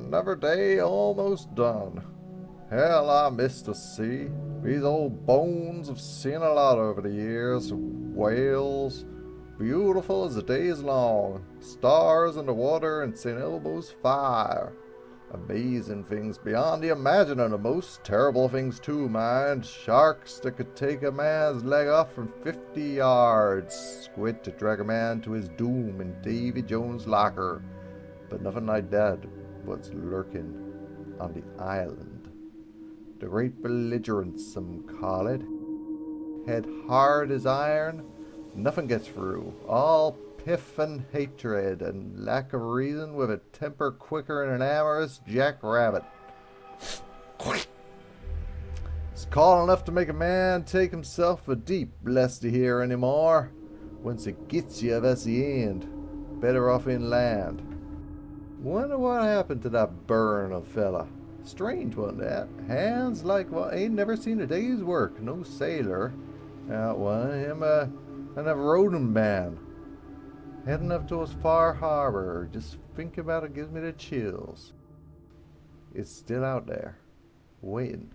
Another day almost done. Hell, I miss the sea. These old bones have seen a lot over the years. Whales, beautiful as the day is long. Stars in the water and St. Elmo's fire. Amazing things beyond the imagining. The most terrible things too, mind. Sharks that could take a man's leg off from 50 yards. Squid to drag a man to his doom in Davy Jones' locker. But nothing like that was lurking on the island. The great belligerent, some call it. Head hard as iron, nothing gets through. All piff and hatred and lack of reason, with a temper quicker than an amorous jackrabbit. It's call enough to make a man take himself a deep bless to hear anymore. Once it gets you, that's the end. Better off inland. Wonder what happened to that burn of fella. Strange, wasn't that? Hands like, well, ain't never seen a day's work. No sailor. Well, him and a rodent man. Heading up to his far harbor. Just thinking about it gives me the chills. It's still out there. Waiting.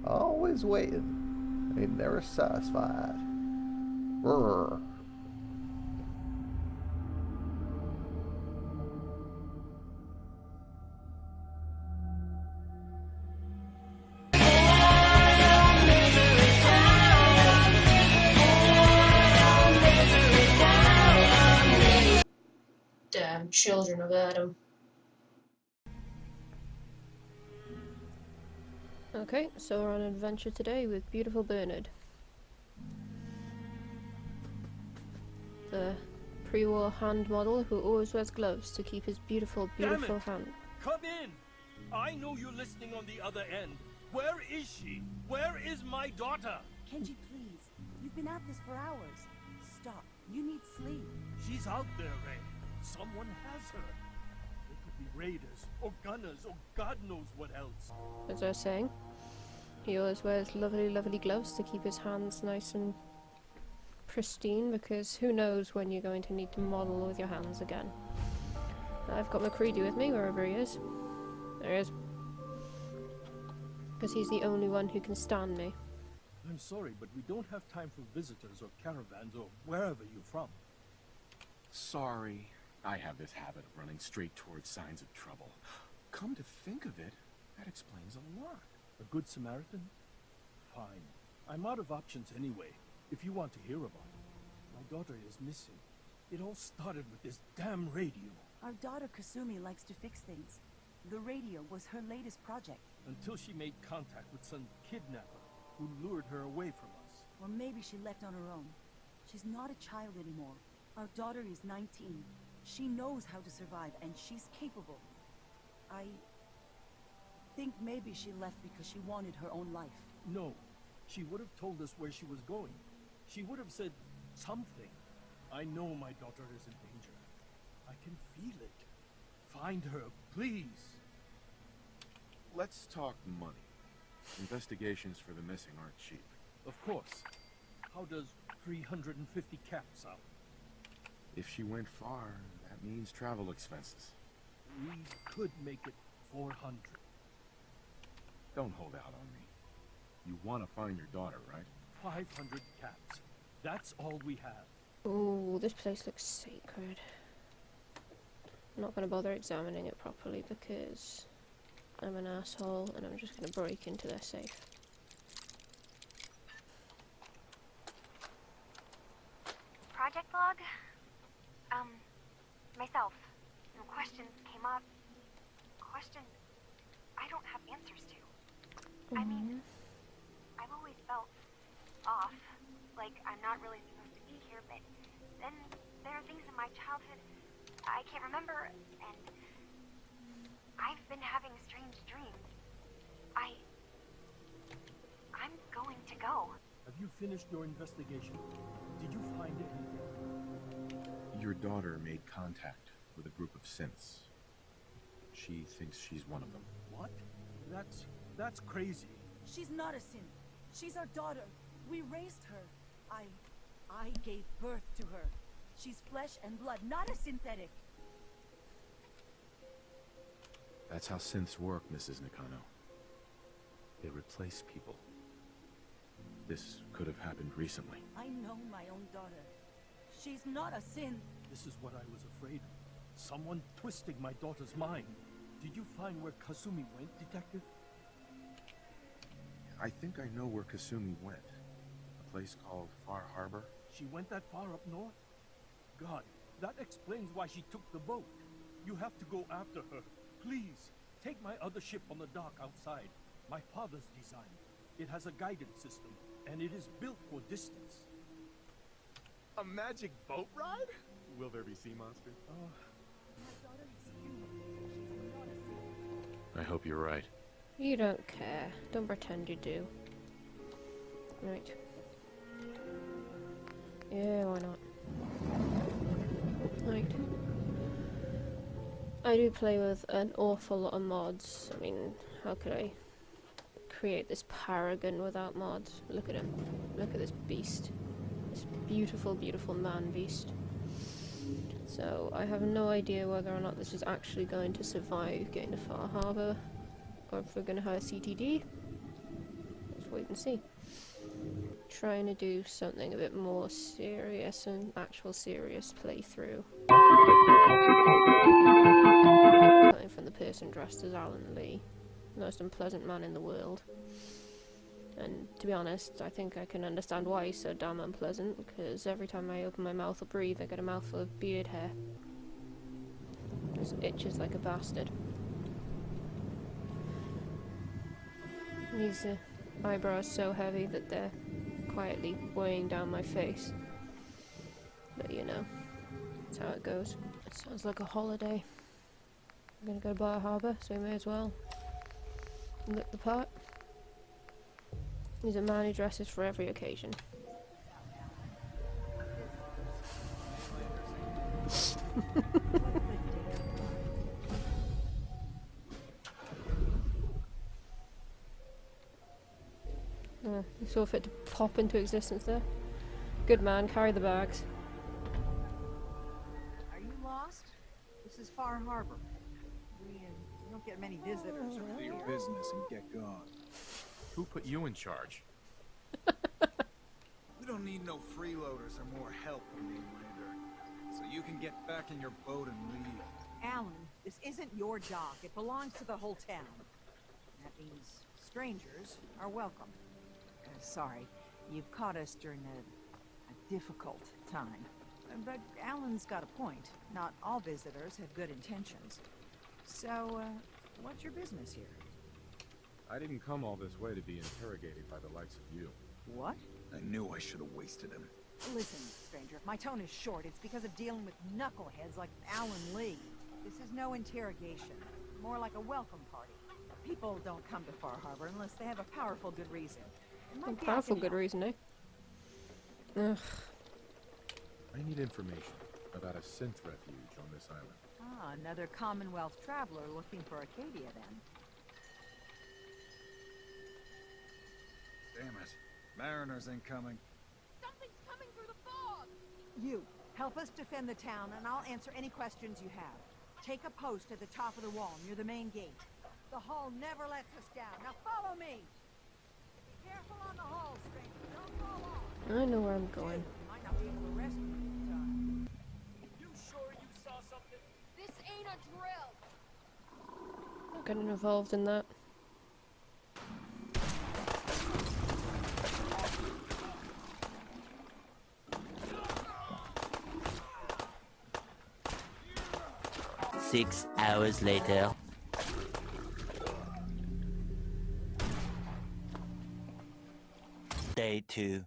Always waiting. Ain't never satisfied. Brr. Damn children of Adam. Okay, so we're on an adventure today with beautiful Bernard. The pre-war hand model who always wears gloves to keep his beautiful hand. Come in! I know you're listening on the other end. Where is she? Where is my daughter? Kenji, please. You've been at this for hours. Stop. You need sleep. She's out there, Ray. Someone has her. It could be raiders, or gunners, or God knows what else. As I was saying, he always wears lovely, lovely gloves to keep his hands nice and pristine, because who knows when you're going to need to model with your hands again. I've got McCready with me, wherever he is. There he is. Because he's the only one who can stand me. I'm sorry, but we don't have time for visitors or caravans or wherever you're from. Sorry. I have this habit of running straight towards signs of trouble. Come to think of it, that explains a lot. A good Samaritan? Fine. I'm out of options anyway, if you want to hear about it. My daughter is missing. It all started with this damn radio. Our daughter Kasumi likes to fix things. The radio was her latest project. Until she made contact with some kidnapper who lured her away from us. Or maybe she left on her own. She's not a child anymore. Our daughter is 19. She knows how to survive, and she's capable. I think maybe she left because she wanted her own life. No. She would have told us where she was going. She would have said something. I know my daughter is in danger. I can feel it. Find her, please. Let's talk money. Investigations for the missing aren't cheap. Of course. How does 350 caps sound? If she went far, that means travel expenses. We could make it 400. Don't hold out on me. You want to find your daughter, right? 500 caps. That's all we have. Ooh, this place looks sacred. I'm not going to bother examining it properly because I'm an asshole and I'm just going to break into their safe. Project log? Myself. Some questions came up. Questions I don't have answers to. I mean, I've always felt off, like I'm not really supposed to be here, but then there are things in my childhood I can't remember, and I've been having strange dreams. I'm going to go. Have you finished your investigation? Did you find anything? Your daughter made contact with a group of synths. She thinks she's one of them. What? That's crazy. She's not a synth. She's our daughter. We raised her. I gave birth to her. She's flesh and blood, not a synthetic. That's how synths work, Mrs. Nakano. They replace people. This could have happened recently. I know my own daughter. She's not a sin. This is what I was afraid of. Someone twisting my daughter's mind. Did you find where Kasumi went, Detective? I think I know where Kasumi went. A place called Far Harbor. She went that far up north? God, that explains why she took the boat. You have to go after her. Please, take my other ship on the dock outside. My father's design. It has a guidance system, and it is built for distance. A magic boat ride? Will there be sea monsters? I hope you're right. You don't care. Don't pretend you do. Right. Yeah, why not? Right. I do play with an awful lot of mods. I mean, how could I create this paragon without mods? Look at him. Look at this beast. This beautiful, beautiful man beast. So, I have no idea whether or not this is actually going to survive getting to Far Harbor, or if we're going to hire CTD. Let's wait and see. Trying to do something a bit more serious, an actual serious playthrough. Coming from the person dressed as Alan Lee, the most unpleasant man in the world. And to be honest, I think I can understand why he's so damn unpleasant, because every time I open my mouth or breathe, I get a mouthful of beard hair. Just itches like a bastard. These eyebrows so heavy that they're quietly weighing down my face. But you know, that's how it goes. It sounds like a holiday. I'm gonna go to Bar Harbor, so we may as well look the part. He's a man who dresses for every occasion. You saw fit to pop into existence there. Good man, carry the bags. Are you lost? This is Far Harbor. We don't get many visitors around Do your here. business and get gone. Who put you in charge? We don't need no freeloaders or more help, Mainlander. So you can get back in your boat and leave. Alan, this isn't your dock. It belongs to the whole town. That means strangers are welcome. Sorry, you've caught us during a difficult time. But Alan's got a point. Not all visitors have good intentions. So, what's your business here? I didn't come all this way to be interrogated by the likes of you. What? I knew I should have wasted him. Listen, stranger, if my tone is short, it's because of dealing with knuckleheads like Alan Lee. This is no interrogation. More like a welcome party. People don't come to Far Harbor unless they have a powerful good reason. And my A dad powerful can good help. reason, eh? Ugh. I need information about a synth refuge on this island. Ah, another Commonwealth traveler looking for Acadia, then. Damn it. Mariners ain't coming. Something's coming through the fog! You, help us defend the town, and I'll answer any questions you have. Take a post at the top of the wall, near the main gate. The hall never lets us down. Now follow me! Be careful on the hall, stranger. Don't fall off. I know where I'm going. Might not be able to rescue you in time. You sure you saw something? This ain't a drill! Not getting involved in that. Six hours later. Day 2.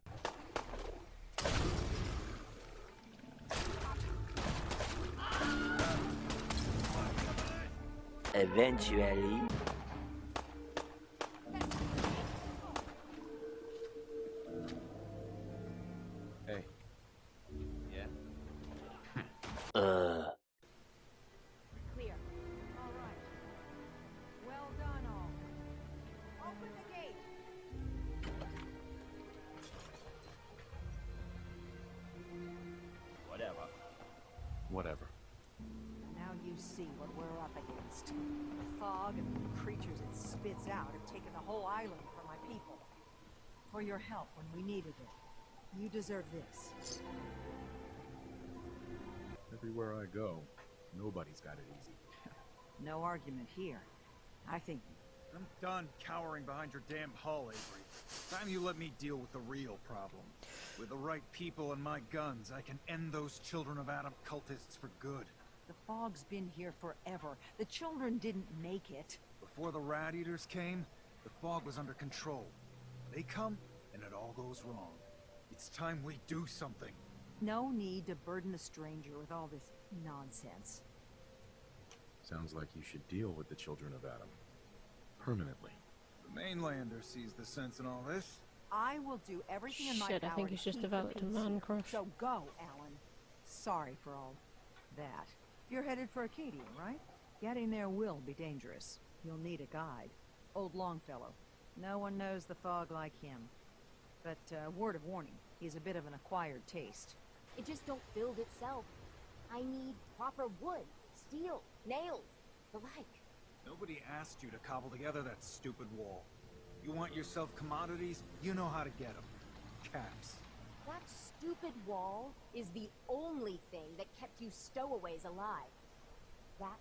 Eventually. Hey. Yeah? Clear. All right. Well done, all. Open the gate. Whatever. Now you see what we're up against. The fog and the creatures it spits out have taken the whole island from my people. For your help when we needed it. You deserve this. Everywhere I go, nobody's got it easy. No argument here. I think... I'm done cowering behind your damn hull, Avery. Time you let me deal with the real problem. With the right people and my guns, I can end those Children of Adam cultists for good. The fog's been here forever. The children didn't make it. Before the Rat Eaters came, the fog was under control. They come, and it all goes wrong. It's time we do something. No need to burden the stranger with all this nonsense. Sounds like you should deal with the Children of Adam. Permanently. The mainlander sees the sense in all this. I will do everything in my power. Shit, I think he's to just keep the developed a peace man here. crush. So go, Alan. Sorry for all that. You're headed for Acadia, right? Getting there will be dangerous. You'll need a guide. Old Longfellow. No one knows the fog like him. But, word of warning, he's a bit of an acquired taste. It just don't build itself. I need proper wood, steel, nails, the like. Nobody asked you to cobble together that stupid wall. You want yourself commodities? You know how to get them. Caps. That stupid wall is the only thing that kept you stowaways alive. That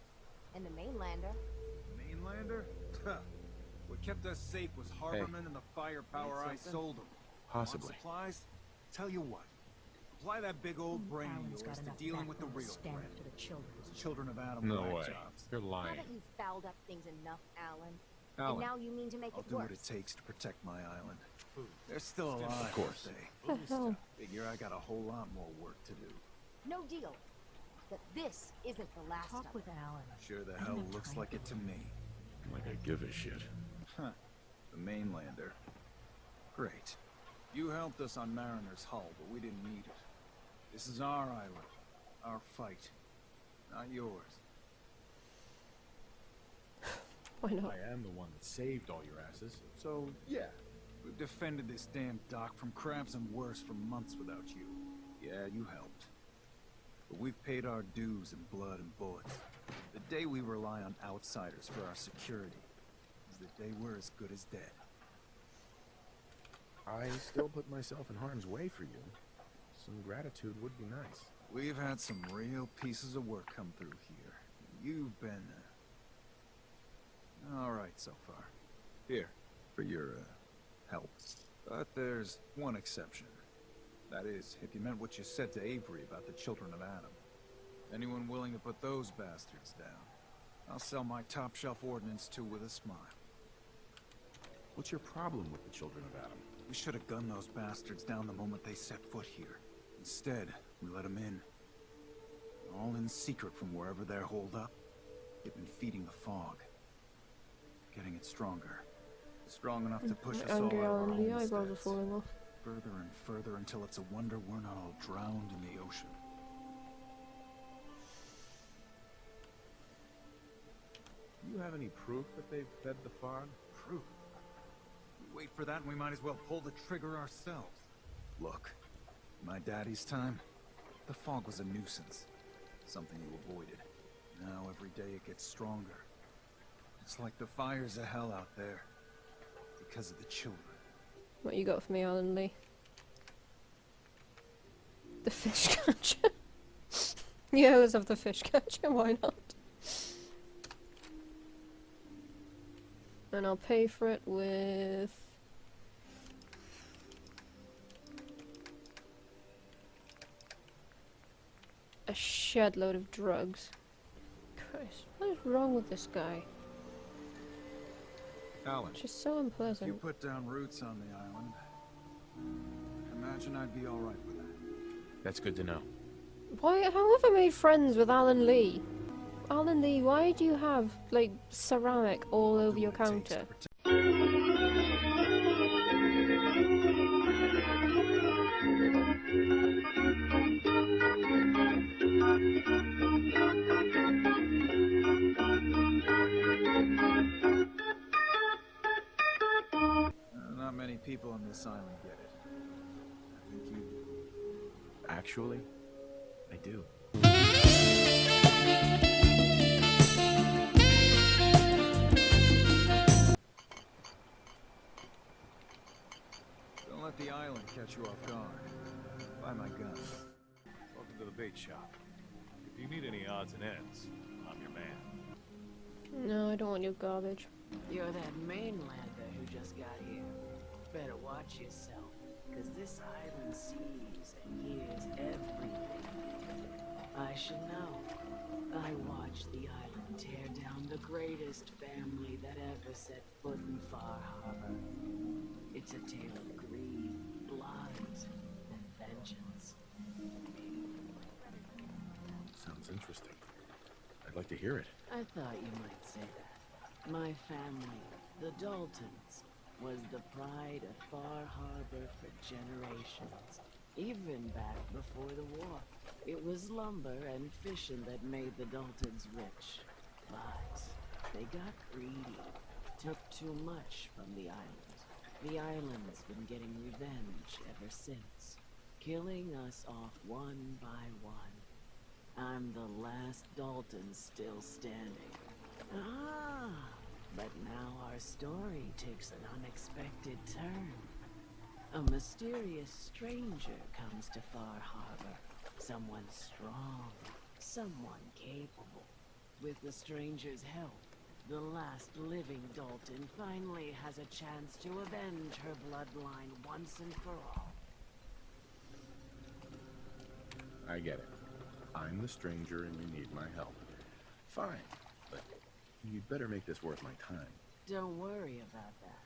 and the mainlander. Mainlander? Huh. What kept us safe was Harborman and the firepower I sold them. Possibly. Want supplies? Tell you what. Apply that big old brain of Alan's yours got to enough dealing with the backbone to real stand threat. up to the children. Those Children of Adam No whack way. jobs. You're lying. Haven't you fouled up things enough, Alan? Alan. And now you mean to make I'll it do worse. what it takes to protect my island. They're still alive, Of course. aren't they? hell? Figure I got a whole lot more work to do. No deal. But this isn't the last Talk of with it. Alan. Sure the hell looks like it to me. Like I give a shit. Huh. The mainlander. Great. You helped us on Mariner's hull, but we didn't need it. This is our island. Our fight. Not yours. Why not? I am the one that saved all your asses, so yeah. We've defended this damn dock from crabs and worse for months without you. Yeah, you helped. But we've paid our dues in blood and bullets. The day we rely on outsiders for our security is the day we're as good as dead. I still put myself in harm's way for you. Some gratitude would be nice. We've had some real pieces of work come through here. You've been all right so far. Here, for your help. But there's one exception. That is, if you meant what you said to Avery about the Children of Adam. Anyone willing to put those bastards down, I'll sell my top-shelf ordnance to with a smile. What's your problem with the Children of Adam? We should have gunned those bastards down the moment they set foot here. Instead, we let them in. All in secret from wherever they're holed up. They've been feeding the fog. Getting it stronger. Strong enough to push us all out Angry of our Alan, the eyebrows are homesteads. falling off. Further and further until it's a wonder we're not all drowned in the ocean. Do you have any proof that they've fed the fog? Proof? We wait for that and we might as well pull the trigger ourselves. Look, in my daddy's time, the fog was a nuisance. Something you avoided. Now every day it gets stronger. It's like the fires of hell out there. Because of the children. What you got for me, Alan Lee? The fish catcher. You always have the fish catcher, why not? And I'll pay for it with... a shed load of drugs. Christ, what is wrong with this guy? Alan. It's just so If you unpleasant. put down roots on the island, imagine I'd be alright with that. That's good to know. Why? How have I made friends with Alan Lee? Alan Lee, why do you have, like, ceramic all over your counter? Not many people on this island get it. I think you... Actually, I do. you need any odds and ends, I'm your man. No, I don't want your garbage. You're that mainlander who just got here. Better watch yourself, because this island sees and hears everything. I should know. I watched the island tear down the greatest family that ever set foot in Far Harbor. It's a tale of greed, blood, and vengeance. Sounds interesting. I'd like to hear it. I thought you might say that. My family, the Daltons, was the pride of Far Harbor for generations, even back before the war. It was lumber and fishing that made the Daltons rich. But they got greedy, took too much from the island. The island's been getting revenge ever since, killing us off one by one. I'm the last Dalton still standing. Ah, but now our story takes an unexpected turn. A mysterious stranger comes to Far Harbor. Someone strong, someone capable. With the stranger's help, the last living Dalton finally has a chance to avenge her bloodline once and for all. I get it. I'm the stranger and you need my help. Fine, but you'd better make this worth my time. Don't worry about that.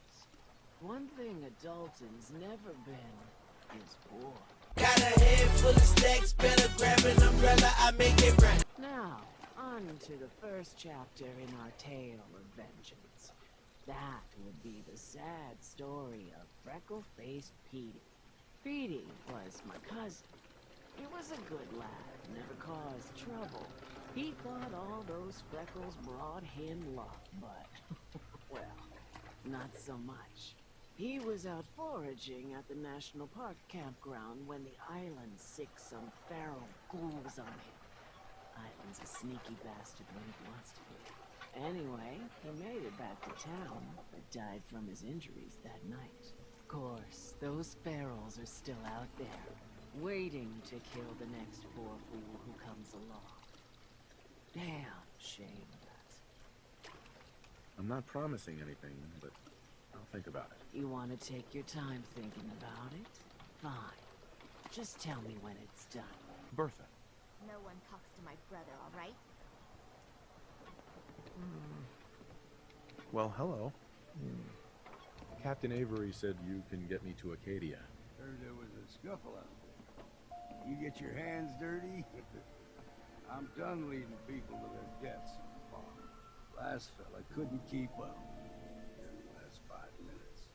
One thing a Dalton's never been is poor. Got a head full of stacks, better grab an umbrella, I make it rain. Now, on to the first chapter in our tale of vengeance. That would be the sad story of freckle-faced Petey. Petey was my cousin. He was a good lad, never caused trouble. He thought all those freckles brought him luck, but, well, not so much. He was out foraging at the National Park campground when the island sicked some feral ghouls on him. Island's a sneaky bastard when it wants to be. Anyway, he made it back to town, but died from his injuries that night. Of course, those ferals are still out there, waiting to kill the next poor fool who comes along. Damn shame that. I'm not promising anything, but I'll think about it. You want to take your time thinking about it? Fine. Just tell me when it's done. Bertha. No one talks to my brother, all right? Well, hello. Captain Avery said you can get me to Acadia. Heard there was a scuffle out there. You get your hands dirty? I'm done leading people to their deaths on the farm. Last fella couldn't keep up. In the last 5 minutes.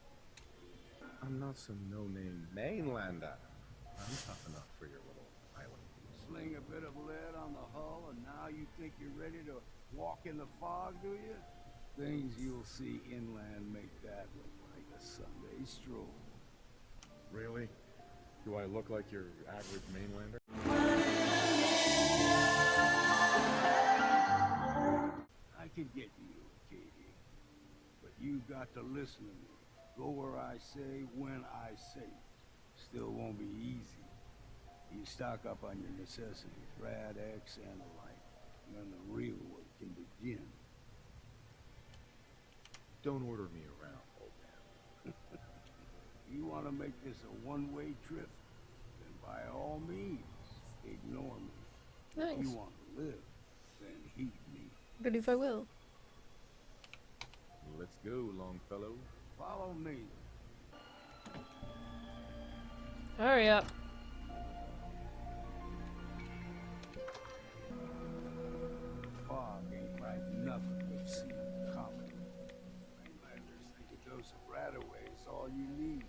I'm not some no-name mainlander. I'm tough enough for your little island. Sling a bit of lead on the hull, and now you think you're ready to walk in the fog, do you? Things you'll see inland make that look like a Sunday stroll. Really? Do I look like your average mainlander? I can get you, Katie. But you've got to listen to me. Go where I say, when I say it. Still won't be easy. You stock up on your necessities, Rad X and the like. And then the real work can begin. Don't order me around, old man. You want to make this a one-way trip? Then by all means, ignore me. Nice. If you want to live, then heed me. Believe I will. Let's go, Longfellow. Follow me. Hurry up. Fog ain't like nothing we've seen coming. Mainlanders think a dose of Radaway is all you need.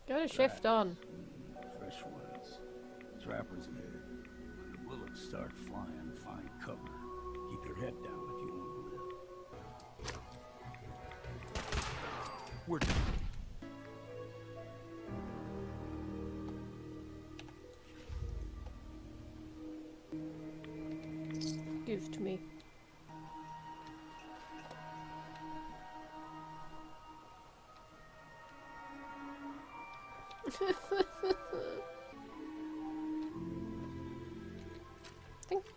Get a shift on. Fresh ones. Trappers ahead. When the bullets start flying, find cover. Keep your head down if you want to live. We're done. Give to me.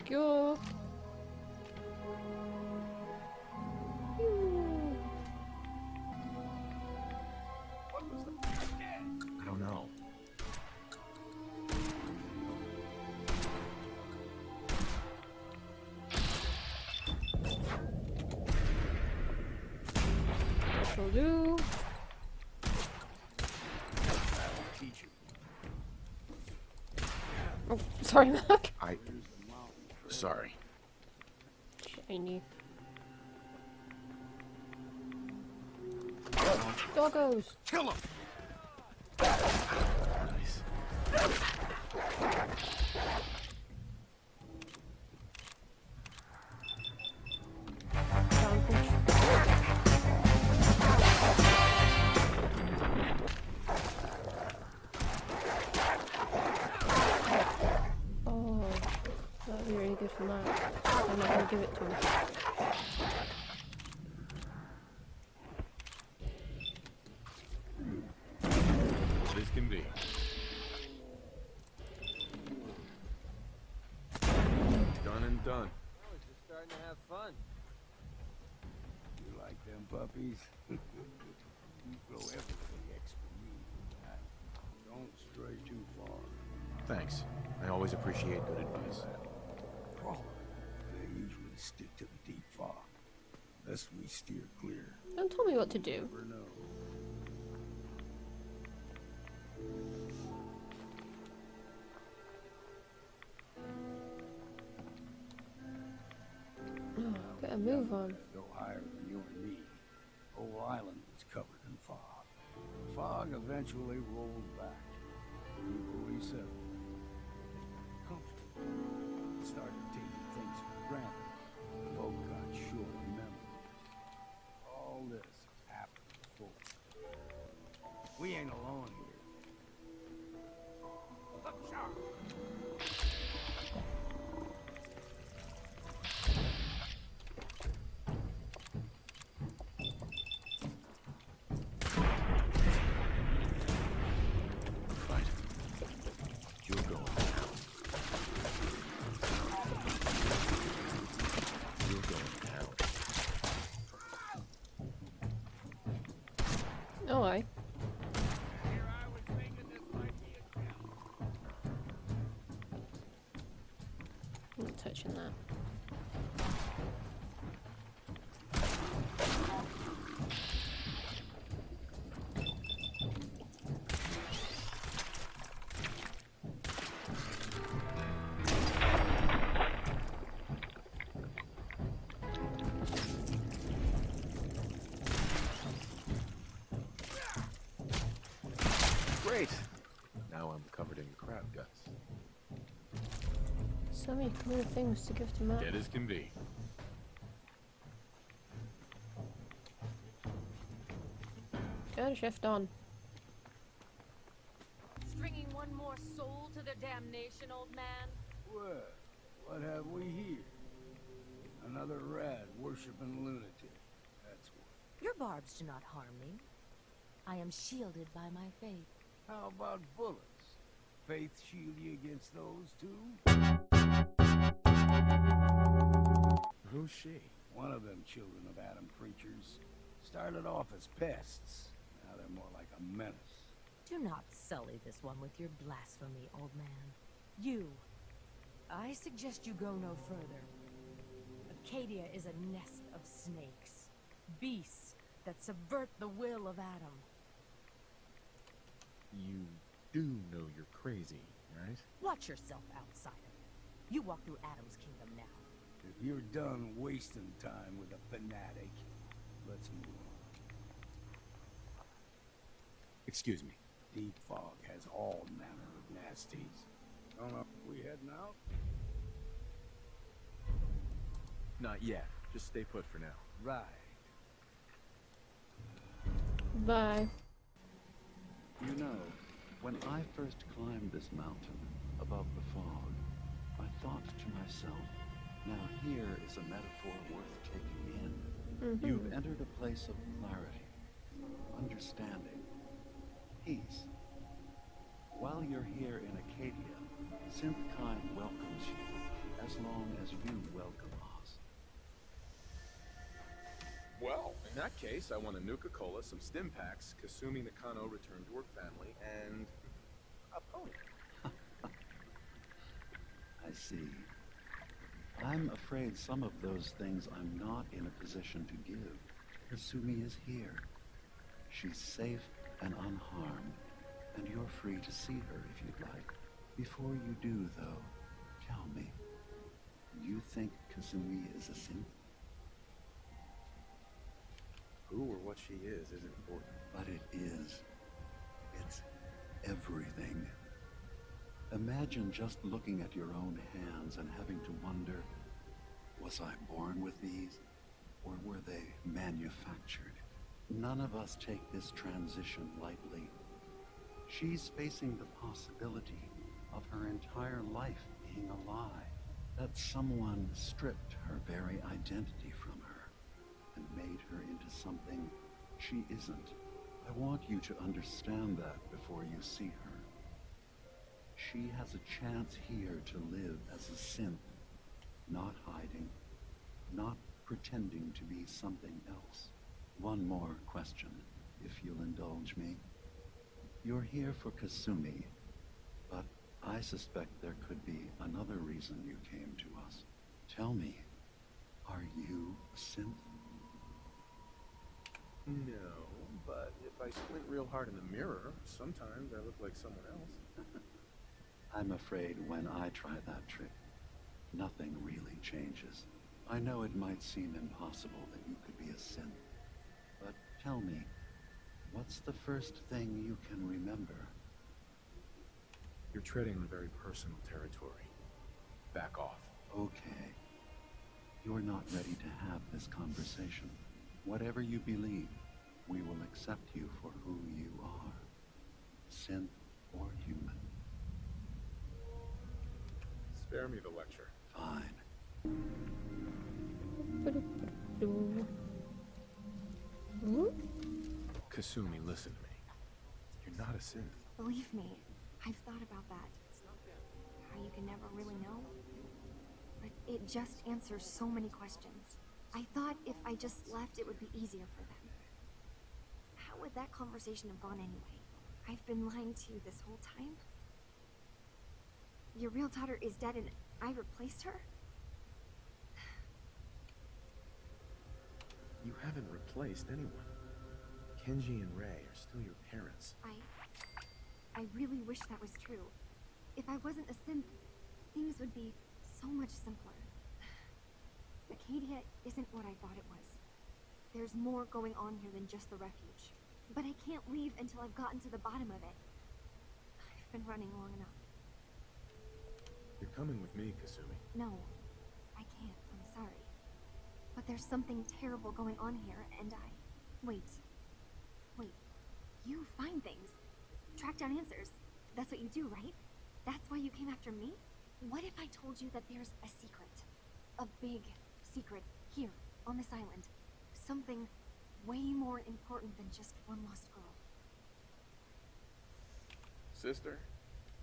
go. I don't know. Will do. Oh, sorry, Mac. Sorry. Shiny. Doggos. Kill him. Nice. Oh, that'd be really good for Mac. I'm not gonna give it to him. This can be. Done and done. Oh, it's just starting to have fun. You like them puppies? You go everything extra mean. Don't stray too far. Thanks. I always appreciate good advice. Crawler. They usually stick to the deep fog. Unless we steer clear. Don't tell me what to do. Never know. Oh, better move on. No higher than you and me. Whole island was covered in fog. The fog eventually rolled back. Equally settled. Comfortable. Started taking things for granted. Folk got short memories. All this has happened before. We ain't alone here. Look sharp. Oh, aye. I'm not touching that. Great. Now I'm covered in crab guts. So many cool things to give to Matt. Dead as can be. Go to shift on. Stringing one more soul to their damnation, old man? Well, what have we here? Another rad worshipping lunatic. That's what. Your barbs do not harm me. I am shielded by my faith. How about bullets? Faith shield you against those too? Who's she? One of them children of Adam preachers. Started off as pests. Now they're more like a menace. Do not sully this one with your blasphemy, old man. You. I suggest you go no further. Acadia is a nest of snakes. Beasts that subvert the will of Adam. You do know you're crazy, right? Watch yourself, outsider. You walk through Adam's kingdom now. If you're done wasting time with a fanatic, let's move on. Excuse me. Deep fog has all manner of nasties. Don't know. We heading out? Not yet. Just stay put for now. Right. Bye. You know, when I first climbed this mountain above the fog, I thought to myself, now here is a metaphor worth taking in. You've entered a place of clarity, understanding, peace. While you're here in Acadia, Synthkind welcomes you as long as as you welcome us. Well, in that case, I want a Nuka-Cola, some stim packs, Kasumi Nakano return to her family, and a pony. I see. I'm afraid some of those things I'm not in a position to give. Kasumi is here. She's safe and unharmed, and you're free to see her if you'd like. Before you do, though, tell me, you think Kasumi is a synth? Who or what she is isn't important. But it is. It's everything. Imagine just looking at your own hands and having to wonder, was I born with these, or were they manufactured? None of us take this transition lightly. She's facing the possibility of her entire life being a lie, that someone stripped her very identity from her and made her into something she isn't. I want you to understand that before you see her. She has a chance here to live as a synth, not hiding, not pretending to be something else. One more question, if you'll indulge me. You're here for Kasumi, but I suspect there could be another reason you came to us. Tell me, are you a synth? No, but if I squint real hard in the mirror, sometimes I look like someone else. I'm afraid when I try that trick, nothing really changes. I know it might seem impossible that you could be a synth, but tell me, what's the first thing you can remember? You're treading on very personal territory. Back off. Okay. You're not ready to have this conversation. Whatever you believe, we will accept you for who you are. Synth or human. Spare me the lecture. Fine. Kasumi, listen to me. You're not a synth. Believe me, I've thought about that. How you can never really know. But it just answers so many questions. I thought if I just left, it would be easier for them. How would that conversation have gone anyway? I've been lying to you this whole time? Your real daughter is dead and I replaced her? You haven't replaced anyone. Kenji and Ray are still your parents. I really wish that was true. If I wasn't a synth, things would be so much simpler. Acadia isn't what I thought it was. There's more going on here than just the refuge. But I can't leave until I've gotten to the bottom of it. I've been running long enough. You're coming with me, Kasumi. No, I can't. I'm sorry. But there's something terrible going on here, and Wait. You find things. Track down answers. That's what you do, right? That's why you came after me? What if I told you that there's a secret? A big secret here, on this island. Something way more important than just one lost girl. Sister,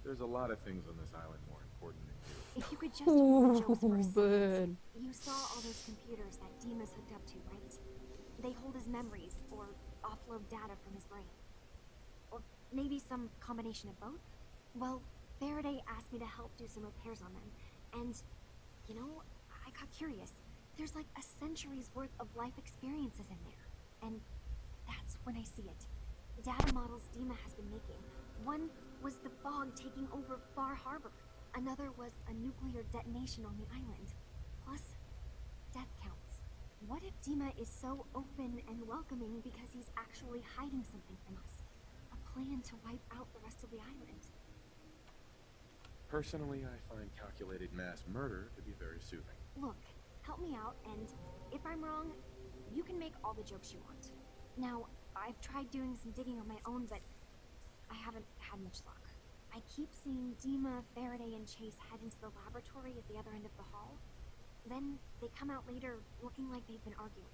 there's a lot of things on this island more important than you. If you could just hold Joe's for a second. You saw all those computers that Dima's hooked up to, right? They hold his memories, or offload data from his brain. Or maybe some combination of both? Well, Faraday asked me to help do some repairs on them, and, you know, I got curious. There's like a century's worth of life experiences in there, and that's when I see it. Data models Dima has been making. One was the fog taking over Far Harbor. Another was a nuclear detonation on the island. Plus, death counts. What if Dima is so open and welcoming because he's actually hiding something from us? A plan to wipe out the rest of the island. Personally, I find calculated mass murder to be very soothing. Look, help me out, and if I'm wrong, you can make all the jokes you want. Now, I've tried doing some digging on my own, but I haven't had much luck. I keep seeing Dima, Faraday, and Chase head into the laboratory at the other end of the hall. Then they come out later looking like they've been arguing.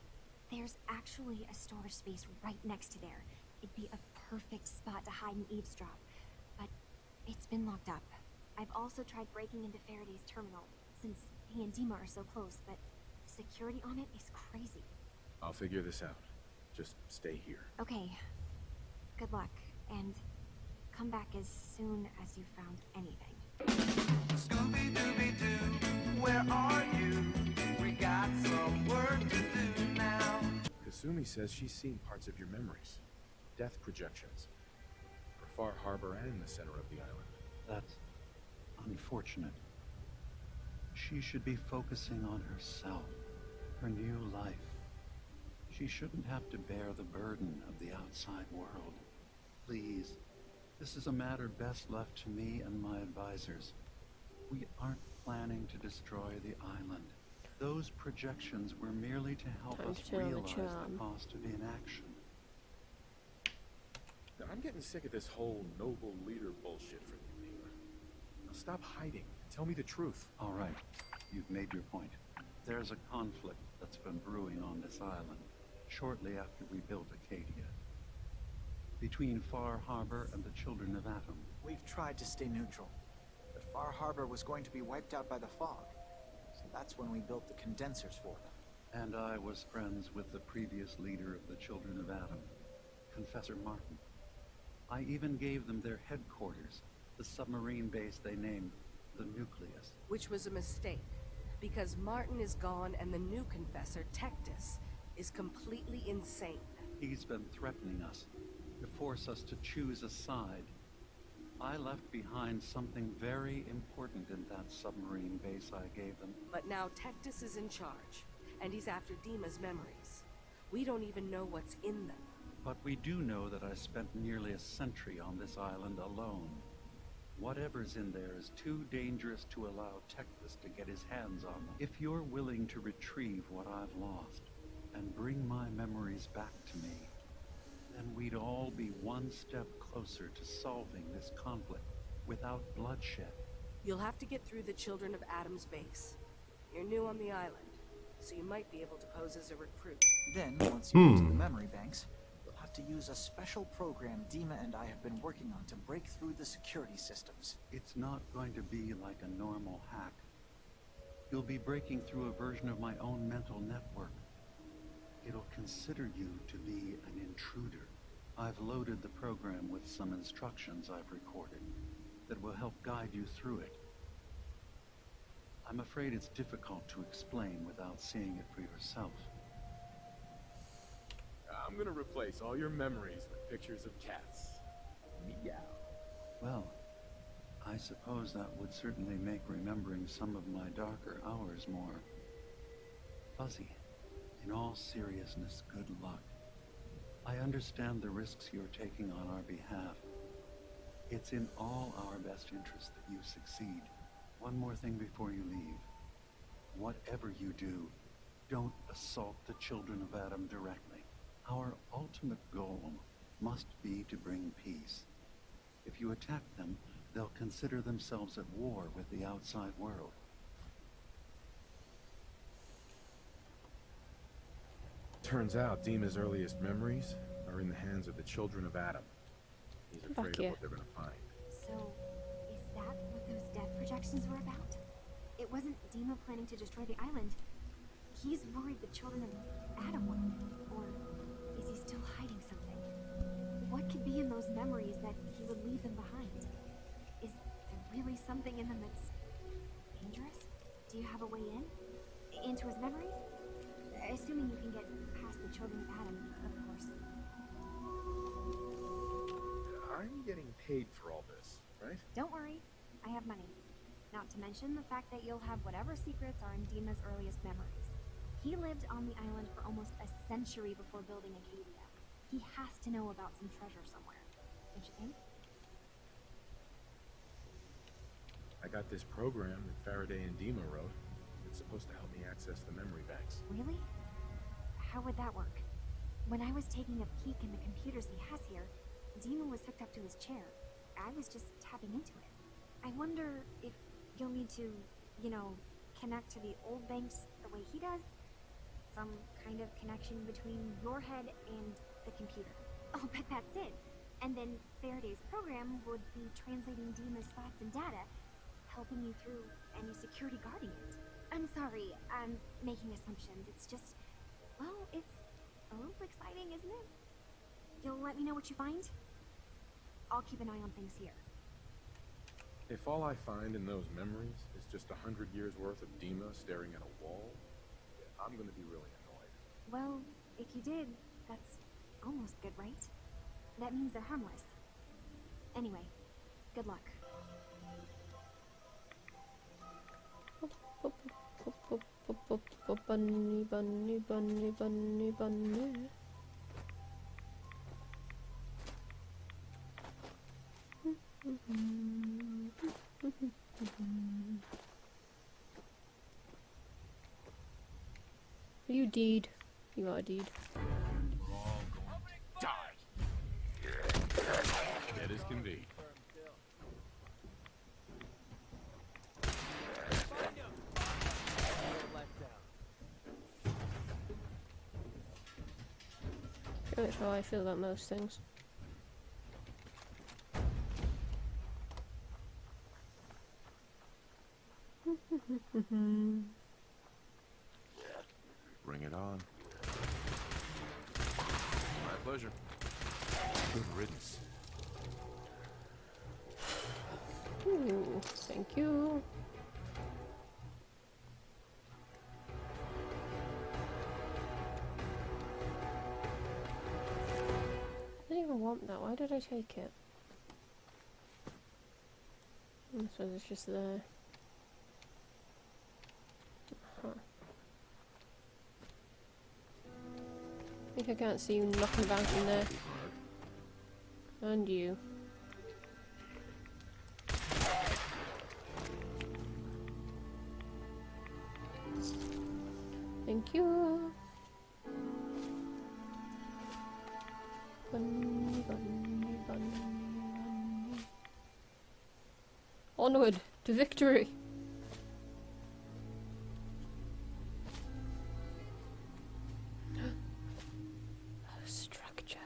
There's actually a storage space right next to there. It'd be a perfect spot to hide and eavesdrop, but it's been locked up. I've also tried breaking into Faraday's terminal, since He and Dima are so close, but the security on it is crazy. I'll figure this out. Just stay here. Okay. Good luck, and come back as soon as you found anything. Scooby-Dooby-Doo, where are you? We got some work to do now. Kasumi says she's seen parts of your memories. Death projections. For Far Harbor and the center of the island. That's unfortunate. She should be focusing on herself, her new life. She shouldn't have to bear the burden of the outside world. Please, this is a matter best left to me and my advisors. We aren't planning to destroy the island. Those projections were merely to help us realize the cost of inaction. I'm getting sick of this whole noble leader bullshit from you, Dima. Now stop hiding and tell me the truth. All right, you've made your point. There's a conflict that's been brewing on this island shortly after we built Acadia. Between Far Harbor and the Children of Atom. We've tried to stay neutral, but Far Harbor was going to be wiped out by the fog. So that's when we built the condensers for them. And I was friends with the previous leader of the Children of Atom, Confessor Martin. I even gave them their headquarters, the submarine base they named the Nucleus. Which was a mistake, because Martin is gone and the new confessor, Tectus, is completely insane. He's been threatening us, to force us to choose a side. I left behind something very important in that submarine base I gave them. But now Tectus is in charge, and he's after Dima's memories. We don't even know what's in them. But we do know that I spent nearly a century on this island alone. Whatever's in there is too dangerous to allow Tectus to get his hands on them. If you're willing to retrieve what I've lost, and bring my memories back to me, then we'd all be one step closer to solving this conflict without bloodshed. You'll have to get through the Children of Atom's base. You're new on the island, so you might be able to pose as a recruit. Then, once you get to the memory banks, you'll have to use a special program Dima and I have been working on to break through the security systems. It's not going to be like a normal hack. You'll be breaking through a version of my own mental network. It'll consider you to be an intruder. I've loaded the program with some instructions I've recorded that will help guide you through it. I'm afraid it's difficult to explain without seeing it for yourself. I'm gonna replace all your memories with pictures of cats. Meow. Well, I suppose that would certainly make remembering some of my darker hours more fuzzy. In all seriousness, good luck. I understand the risks you're taking on our behalf. It's in all our best interest that you succeed. One more thing before you leave. Whatever you do, don't assault the Children of Atom directly. Our ultimate goal must be to bring peace. If you attack them, they'll consider themselves at war with the outside world. Turns out Dima's earliest memories are in the hands of the Children of Atom. He's afraid of what they're gonna find. So, is that what those death projections were about? It wasn't Dima planning to destroy the island. He's worried the Children of Atom will. Or is he still hiding something? What could be in those memories that he would leave them behind? Is there really something in them that's dangerous? Do you have a way in? Into his memories? Assuming you can get past the Children of Atom, of course. I'm getting paid for all this, right? Don't worry, I have money. Not to mention the fact that you'll have whatever secrets are in Dima's earliest memories. He lived on the island for almost a century before building Acadia. He has to know about some treasure somewhere, don't you think? I got this program that Faraday and Dima wrote. It's supposed to help me access the memory banks. Really? How would that work? When I was taking a peek in the computers he has here, Dima was hooked up to his chair. I was just tapping into it. I wonder if you'll need to, you know, connect to the old banks the way he does? Some kind of connection between your head and the computer. I'll bet that's it. And then Faraday's program would be translating Dima's thoughts and data, helping you through any security guarding it. I'm sorry. I'm making assumptions. It's just, well, it's a little exciting, isn't it? You'll let me know what you find? I'll keep an eye on things here. If all I find in those memories is just 100 years worth of Dima staring at a wall, I'm gonna be really annoyed. Well, if you did, that's almost good, right? That means they're harmless. Anyway, good luck. Bunny, bunny, bunny, bunny, bunny. You deed. You are deed. We're all going to die. Dead as can be. Pretty much how I feel about most things. Bring it on. My pleasure. Good riddance. Ooh, thank you. I didn't even want that. Why did I take it? I suppose it's just there. Huh. I think I can't see you knocking about in there. And you. Thank you. Bunny, bunny, bunny, bunny. Onward to victory. Structure.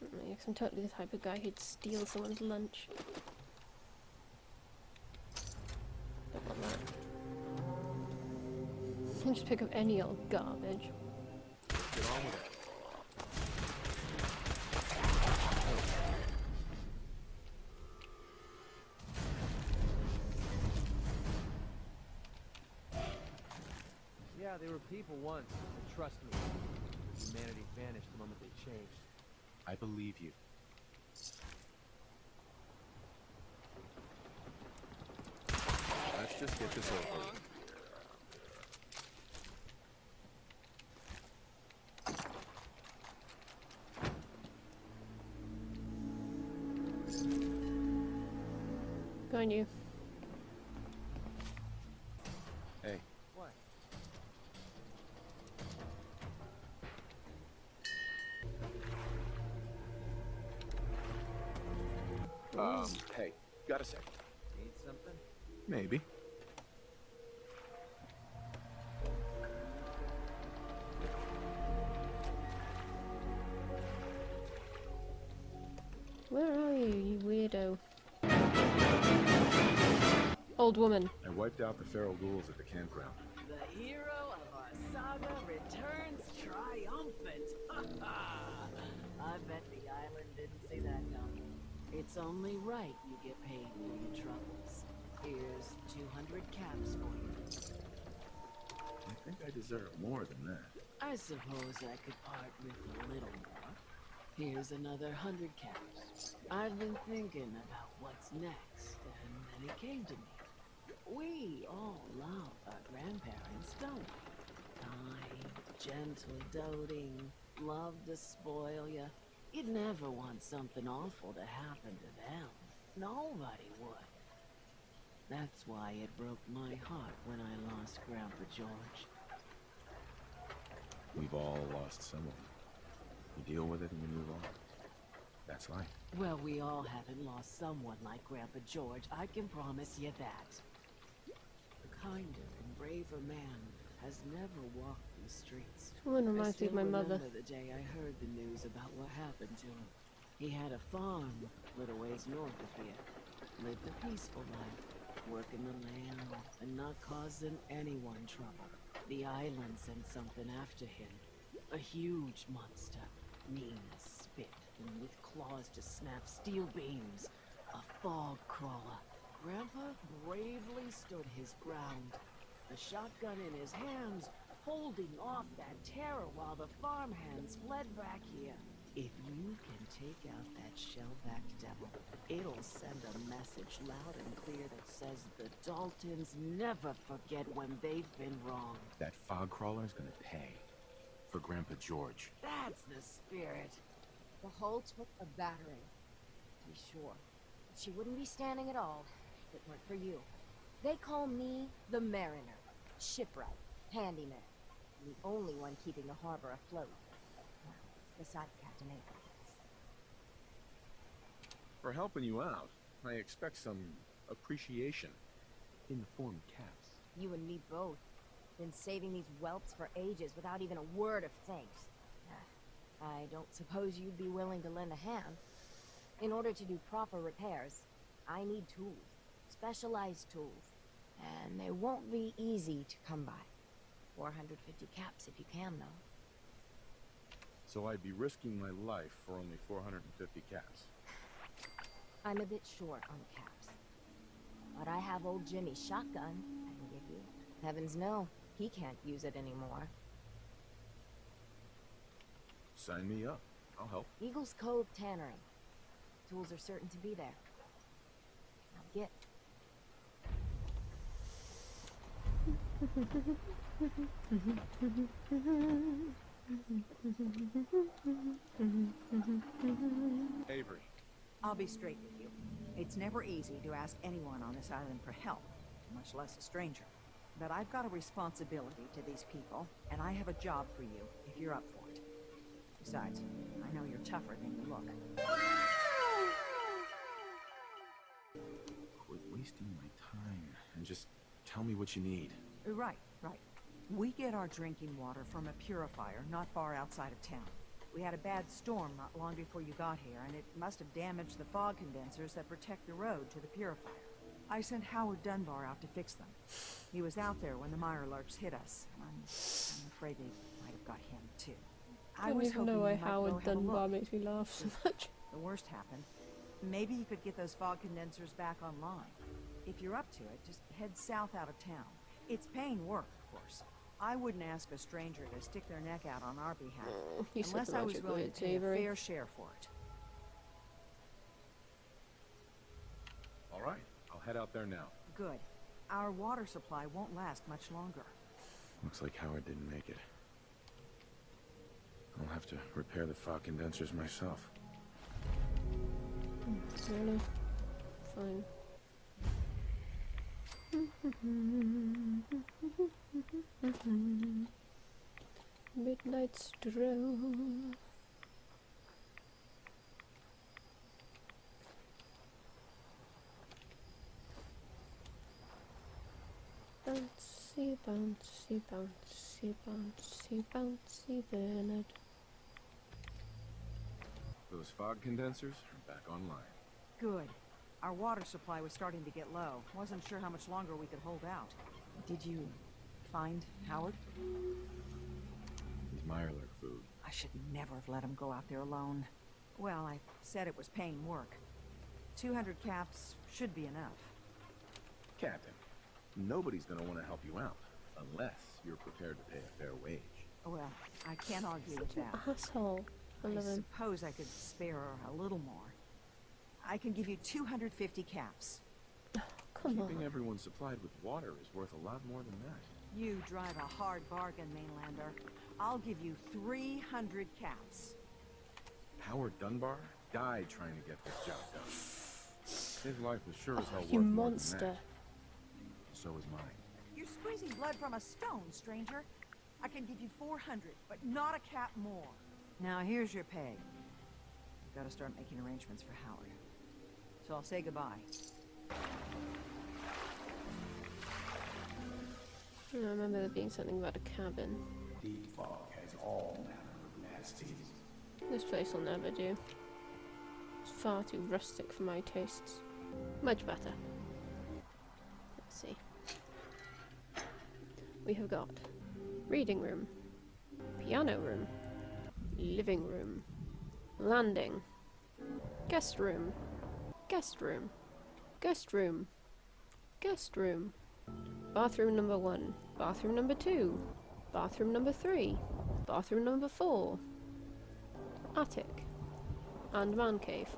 I guess I'm totally the type of guy who'd steal someone's lunch. Don't want that. You can just pick up any old garbage. Let's get on with it. Yeah, they were people once, but trust me, humanity vanished the moment they changed. I believe you. Let's just get this over with. Go on you. Hey. What? Hey, got a sec. Need something? Maybe. Where are you, you weirdo? Old woman. I wiped out the feral ghouls at the campground. The hero of our saga returns triumphant. I bet the island didn't see that coming. It's only right you get paid for your troubles. Here's 200 caps for you. I think I deserve more than that. I suppose I could part with a little more. Here's another 100 caps. I've been thinking about what's next, and then it came to me. We all love our grandparents, don't we? Kind, gentle, doting, love to spoil you. You'd never want something awful to happen to them. Nobody would. That's why it broke my heart when I lost Grandpa George. We've all lost someone. You deal with it and you move on. That's life. Well, we all haven't lost someone like Grandpa George, I can promise you that. A kinder and braver man has never walked the streets. Someone reminds me of my mother. I remember the day I heard the news about what happened to him. He had a farm a little ways north of here. Live the peaceful life, working the land, and not causing anyone trouble. The island sent something after him. A huge monster, mean as spit, and with claws to snap steel beams. A fog crawler. Grandpa bravely stood his ground, a shotgun in his hands, holding off that terror while the farmhands fled back here. If you can take out that shell-backed devil, it'll send a message loud and clear that says the Daltons never forget when they've been wrong. That fog crawler's gonna pay. For Grandpa George. That's the spirit. The hull took a battering, to be sure. But she wouldn't be standing at all if it weren't for you. They call me the Mariner, shipwright, handyman, and the only one keeping the harbor afloat. Well, besides Captain Avery. For helping you out, I expect some appreciation. In the form of caps. You and me both. Been saving these whelps for ages without even a word of thanks. I don't suppose you'd be willing to lend a hand. In order to do proper repairs, I need tools. Specialized tools. And they won't be easy to come by. 450 caps if you can, though. So I'd be risking my life for only 450 caps. I'm a bit short on caps. But I have old Jimmy's shotgun I can give you. Heavens no, he can't use it anymore. Sign me up. I'll help. Eagles Cove Tannering. Tools are certain to be there. Now get. Avery. I'll be straight with you. It's never easy to ask anyone on this island for help, much less a stranger. But I've got a responsibility to these people, and I have a job for you, if you're up for it. Besides, I know you're tougher than you look. Quit wasting my time and just tell me what you need. Right. We get our drinking water from a purifier not far outside of town. We had a bad storm not long before you got here, and it must have damaged the fog condensers that protect the road to the purifier. I sent Howard Dunbar out to fix them. He was out there when the Mirelurks hit us. I'm afraid they might have got him, too. I don't even know why Howard Dunbar makes me laugh so much. The worst happened. Maybe you could get those fog condensers back online. If you're up to it, just head south out of town. It's paying work, of course. I wouldn't ask a stranger to stick their neck out on our behalf, unless I was willing to pay a fair share for it. All right, I'll head out there now. Good. Our water supply won't last much longer. Looks like Howard didn't make it. I'll have to repair the fog condensers myself. Really? Fine. Midnight stroll. Bouncy, bouncy, bouncy, bouncy, bouncy Bernard. Those fog condensers are back online. Good. Our water supply was starting to get low. Wasn't sure how much longer we could hold out. Did you find Howard? His Mirelurk food. I should never have let him go out there alone. Well, I said it was paying work. 200 caps should be enough. Captain, nobody's gonna want to help you out unless you're prepared to pay a fair wage. Well, I can't argue with that. Asshole. I suppose I could spare her a little more. I can give you 250 caps. Keeping everyone supplied with water is worth a lot more than that. You drive a hard bargain, Mainlander. I'll give you 300 caps. Howard Dunbar died trying to get this job done. His life was sure as hell worth You more than monster. that. So is mine. You're squeezing blood from a stone, stranger. I can give you 400, but not a cap more. Now here's your pay. I've got to start making arrangements for Howard. So I'll say goodbye. I remember there being something about a cabin. The fog has all manner of nasties. This place will never do. It's far too rustic for my tastes. Much better. Let's see. We have got reading room, piano room, living room, landing, guest room, guest room, guest room, guest room, bathroom number 1, bathroom number 2, bathroom number 3, bathroom number 4, attic, and man cave,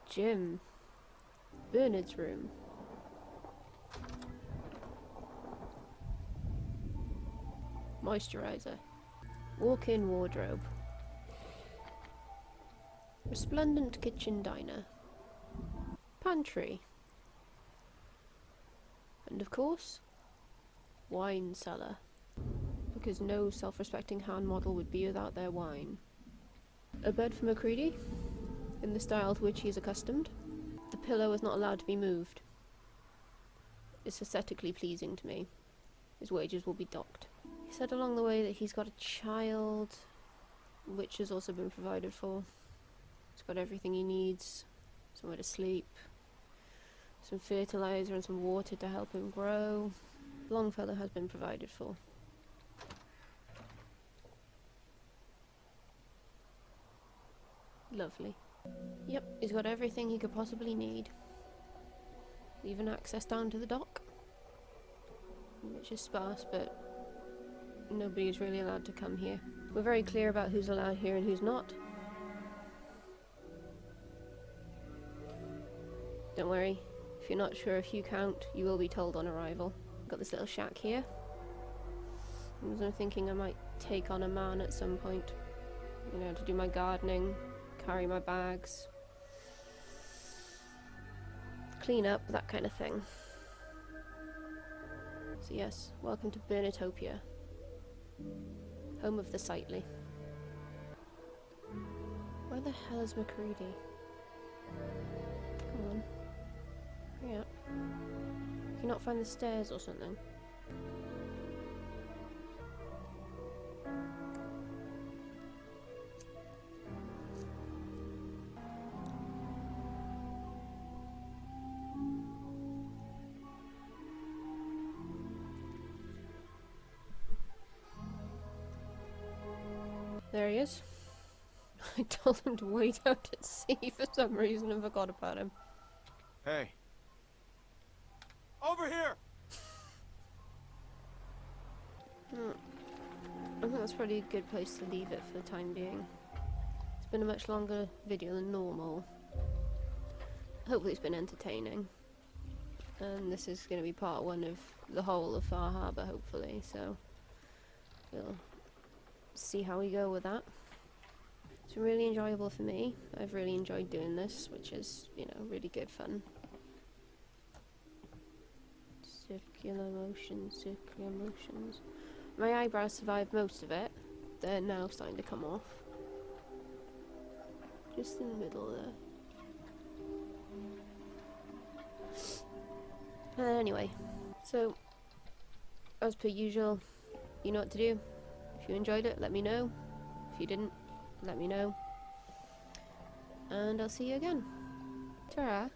gym, Bernard's room, moisturizer, walk-in wardrobe, resplendent kitchen diner, pantry, and of course, wine cellar, because no self-respecting hand model would be without their wine. A bed for McCready, in the style to which he is accustomed. The pillow is not allowed to be moved. It's aesthetically pleasing to me. His wages will be docked. He said along the way that he's got a child, which has also been provided for. He's got everything he needs, somewhere to sleep, some fertilizer and some water to help him grow. Longfellow has been provided for. Lovely. Yep, he's got everything he could possibly need. Even access down to the dock, which is sparse, but nobody is really allowed to come here. We're very clear about who's allowed here and who's not. Don't worry, if you're not sure if you count, you will be told on arrival. Got this little shack here. I'm thinking I might take on a man at some point, you know, to do my gardening, carry my bags, clean up, that kind of thing. So yes, welcome to Burnitopia, home of the sightly. Where the hell is McCready? Come on. Hurry up. Can you not find the stairs or something? There he is. I told him to wait out at sea for some reason and forgot about him. Hey. Over here! I think that's probably a good place to leave it for the time being. It's been a much longer video than normal. Hopefully it's been entertaining. And this is going to be part 1 of the whole of Far Harbour, hopefully, so we'll see how we go with that. It's been really enjoyable for me. I've really enjoyed doing this, which is, you know, really good fun. Circular motions, circular motions. My eyebrows survived most of it. They're now starting to come off. Just in the middle there. Anyway, so as per usual, you know what to do. If you enjoyed it, let me know. If you didn't, let me know. And I'll see you again. Ta-ra.